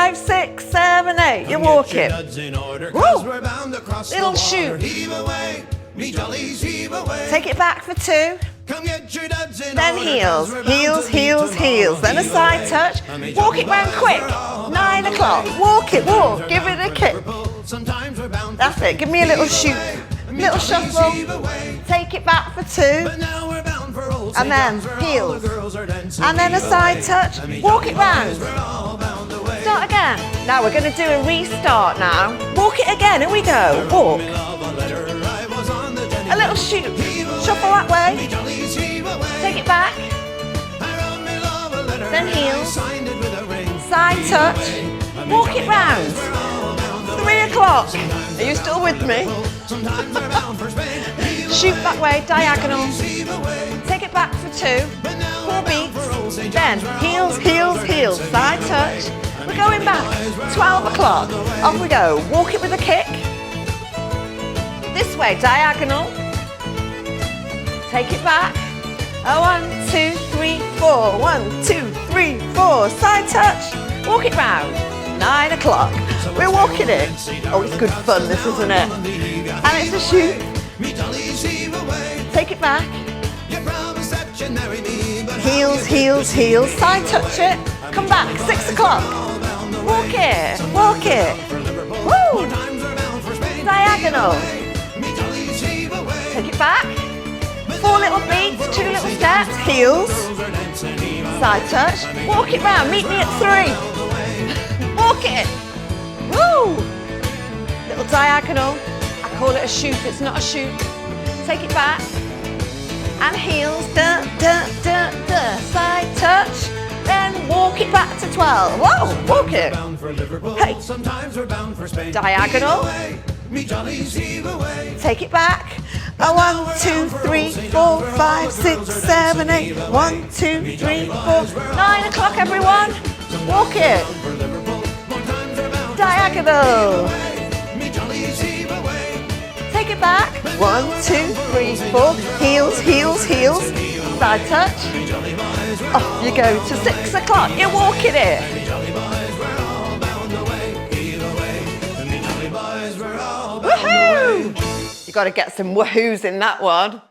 5, 6, 7, 8. You walk it. Woo. Little shoot. Take it back for 2. Then heels, heels, heels, heels. Then a side touch. Walk it round quick. 9 o'clock. Walk it, walk. Give it a kick. That's it. Give me a little shoot. Little shuffle. Take it back for 2. And then heels. And then a side touch. Walk it round. Start again. Now we're going to do a restart now. Walk it again. Here we go. Walk. A little shoot. Shuffle that way. Take it back. Then heels. Side touch. Walk it round. 3 o'clock. Are you still with me? Shoot that way, diagonal. Take it back for 2. 4 beats. Then heels, heels, heels. Side touch. We're going back. 12 o'clock. Off we go. Walk it with a kick. This way, diagonal. Take it back. 1, 2, 3, 4. 1, 2, 3, 4. Side touch. Walk it round. 9 o'clock. We're walking it. Oh, it's good fun, this, isn't it? And it's a shoot. Take it back. Heels, heels, heels. Side touch it. Come back. 6 o'clock. Walk it. Walk it. Woo! Diagonal. Take it back. 4 little beats, 2 little steps. Heels. Side touch. Walk it round. Meet me at 3. Walk it. Woo! Little diagonal. I call it a shoot. It's not a shoot. Take it back. And heels. Da, da, da, da. Side touch. Then walk it back to 12. Whoa! Walk it. Hey. Diagonal. Take it back. 1, 2, 3, 4, 5, 6, 7, 8. 1, 2, 3, 4. 9 o'clock, everyone. Walk it. Diagonal. Take it back. 1, 2, 3, 4. Heels, heels, heels. Side touch. Off you go to 6 o'clock. You're walking it. Woohoo! You got to get some woohoos in that one.